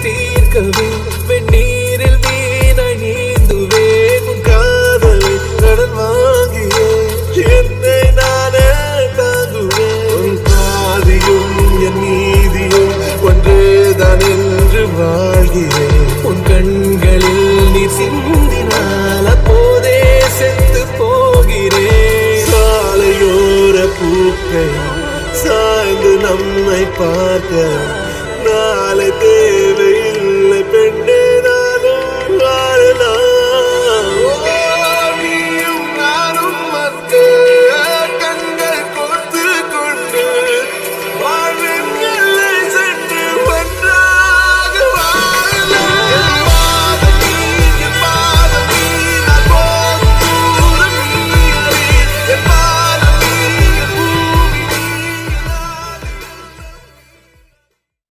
தீர்க்கவே வெந்நீரில் மீனாய் நீந்துவேன் உன் காதலை கடன் வாங்கியே என்னை நானே தாங்குவேன் உன் பாதியும் என் நீதியும் ஒன்றேதான் என்று வாழ்கிறேன் உன் கண்களில் நீர் சிந்தினால் அப்போதே செத்து போகிறேன் சாலையோர பூக்கள் சாய்ந்து நம்மை பார்க்க நாளை